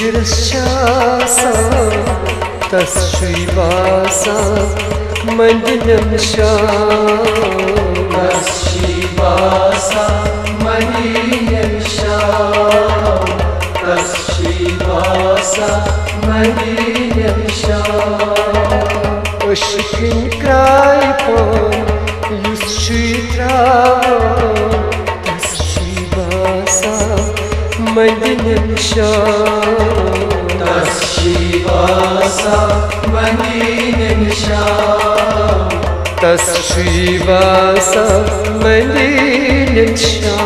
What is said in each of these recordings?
जिगरशासा तस्श्रीवासा मंदिनमशा तस्श्रीवासा मंदिनमशा तस्श्रीवासा मंदिनमशा Aşkın kraypan yüz şitravan Tasşivasa Madinamşa Tasşivasa Madinamşa Tasşivasa Madinamşa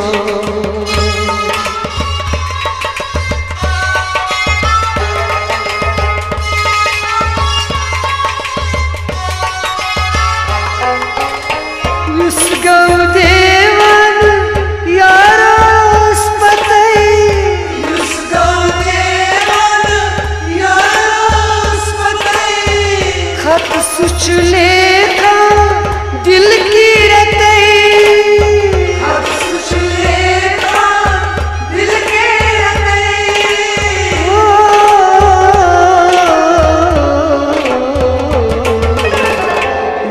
सुच लेखा दिल की रतई खत सुच लेखा दिल की रतई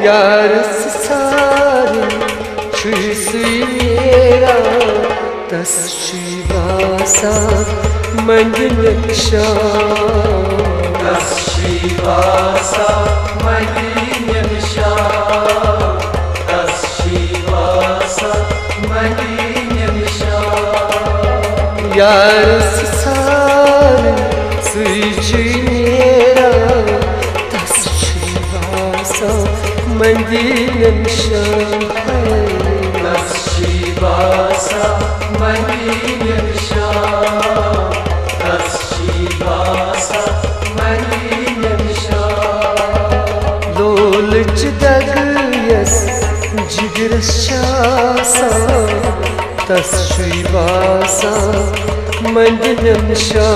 यार सारे छुई सुई मेरा तस्श्रीवासा मंदिनमशा तस्श्रीवासा मंदिनमशा तस्श्रीवासा मंदिनमशा यार सारे सुई मेरा तस्श्रीवासा मंदिनमशा तस्श्रीवासा मंदिनमशा तस्श्रीवासा मंदिनमशा लोलच दगयस जिगरशासा तस्श्रीवासा मंदिनमशा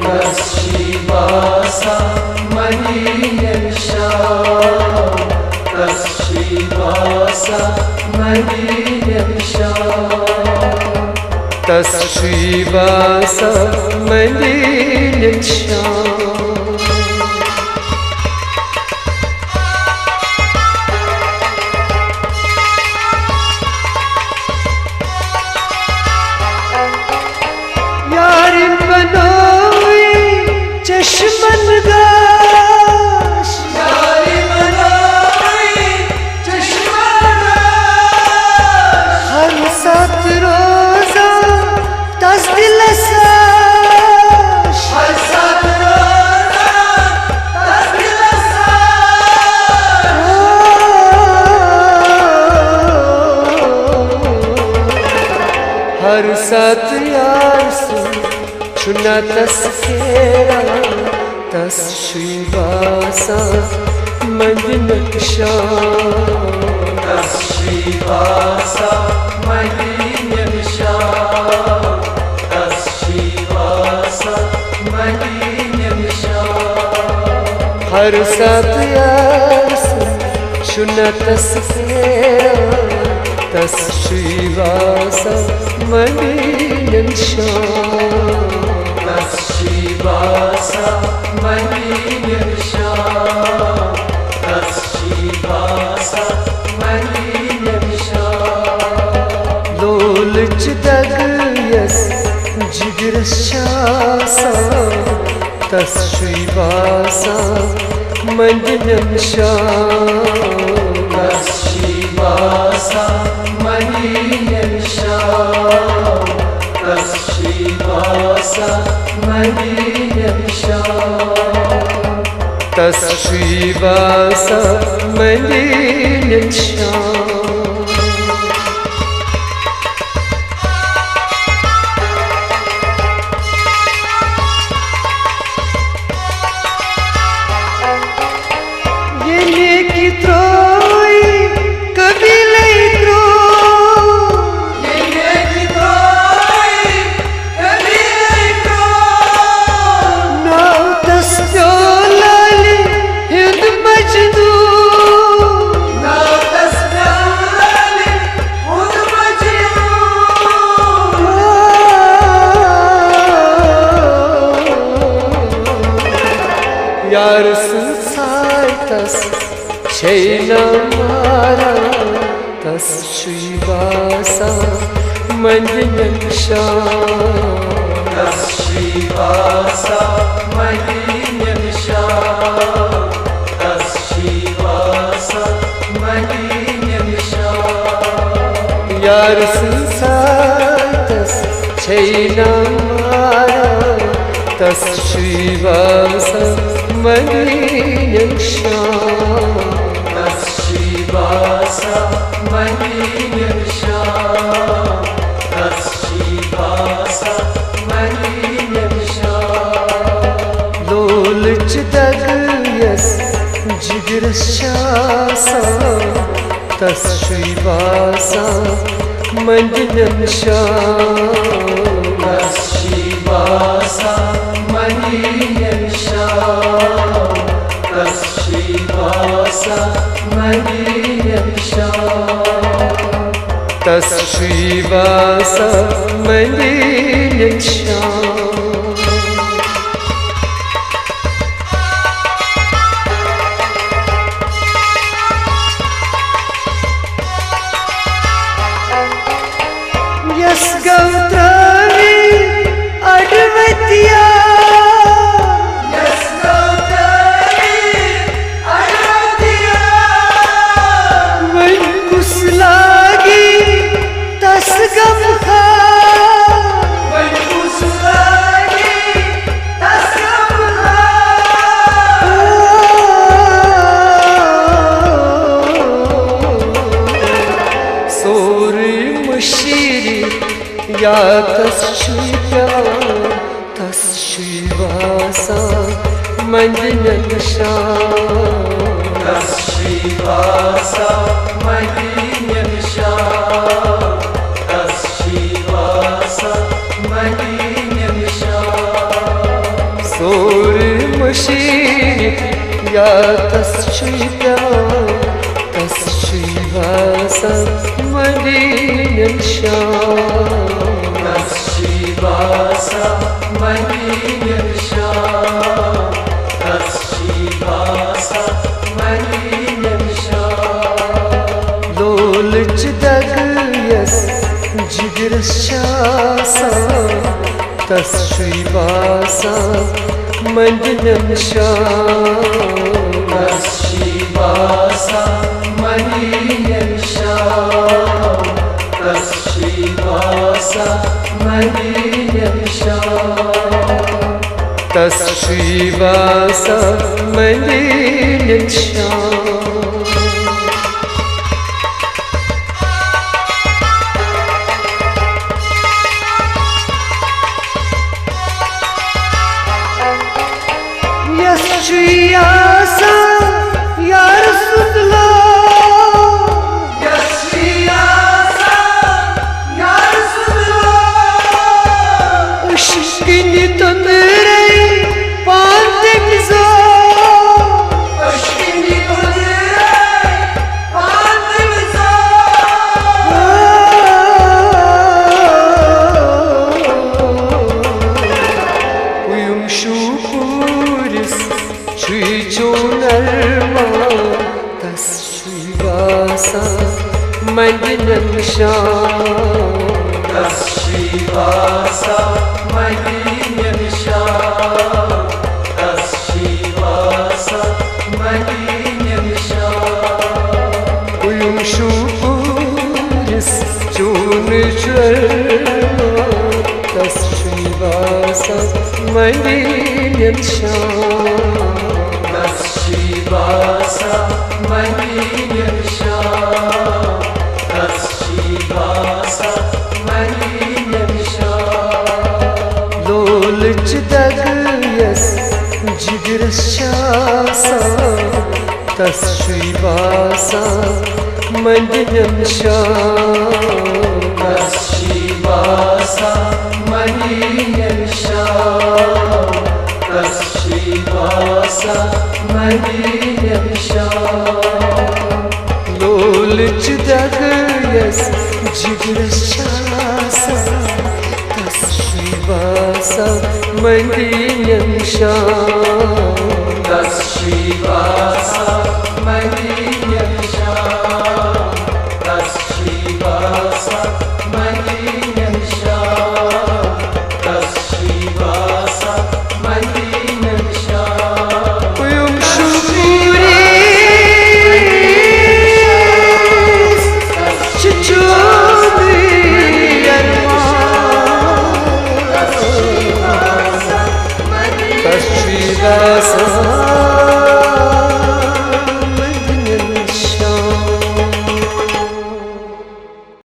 तस्श्रीवासा मंदिनमशा तस्श्रीवासा मंदिनमशा तस्श्रीवासा मंदिनमशा चश्मन गाश यारी बनाई चश्मन गाश हर सात रोजा दस दिलसाश हर सात रोजा दस दिलसाश हर सात यार से चुना तस्खेरा तस्श्रीवासा मंदिनमशा तस्श्रीवासा मंदिनमशा तस्श्रीवासा मंदिनमशा हर सात यार से चुना तस्खेरा तस्श्रीवासा मंदिनमशा तस्श्रीवासा मंदिनमशा तस्श्रीवासा मंदिनमशा लोलच दगयस जिगरशासा तस्श्रीवासा मंदिनमशा तस्श्रीवासा मंदिनमशा तस्श्रीवासा मंदिनमशा तस्श्रीवासा मंदिनमशा ये नेकी त्रोई कबीले नाव तस्या यार संसार तस छैन मारा तस श्रीवासा मन्दिरं शाम तस श्रीवासा मन्दिरं शाम तस श्रीवासा मन्दिरं शाम यार संसार तस छैन मारा तस श्रीवासा मन्दिरं शाम तस श्रीवासा मन्दिरं शाम तस श्रीवासा मन्दिरं शाम लोलच दग यस जिगर शासा तस श्रीवासा मन्दिरं शाम तस श्रीवासा मन्दिरं शाम तस श्रीवासा मन्दिरं शाम तस श्रीवासा मन्दिरं शाम यस गौतमी अडवतिया यस गौतमी अडवतिया मन कुसलागी तस गम खा मन कुसलागी तस गम खा सोरी मुशीरी या तस श्रीवासा मन्दिरं शाम तस श्रीवासा मन्दिरं शाम तस श्रीवासा मन्दिरं शाम सोरी मुशीरी या तस श्रीवासा मन्दिरं शाम तस श्रीवासा मन्दिरं शाम तस श्रीवासा मन्दिरं शाम लोलच दग यस जिगर शासा तस श्रीवासा मन्दिरं शाम तस श्रीवासा मन्दिरं शाम तस श्रीवासा मन्दिरं शाम तस श्रीवासा मन्दिरं शाम यस श्रीयासा यार सुनला यस श्रीयासा यार सुनला उश्किनी तंदरे पांते मिजा अश्विनी तुझे पांते मिजा uyum şukuris çiço nalma tas श्रीवासा मन्दिरं शाम तस श्रीवासा मन्दिरं शाम तस श्रीवासा मन्दिरं शाम uyum şukuris çun çelma tas श्रीवासा मन्दिरं शाम तस श्रीवासा मन्दिरं शाम तस श्रीवासा मन्दिरं शाम लोलच दग यस जिगर शासा तस श्रीवासा मन्दिरं शाम तस श्रीवासा मन्दिरं शाम तस श्रीवासा मन्दिरं शाम लोलच दग यस जिगर शासा तस श्रीवासा मन्दिरं शाम तस्शिवासा मही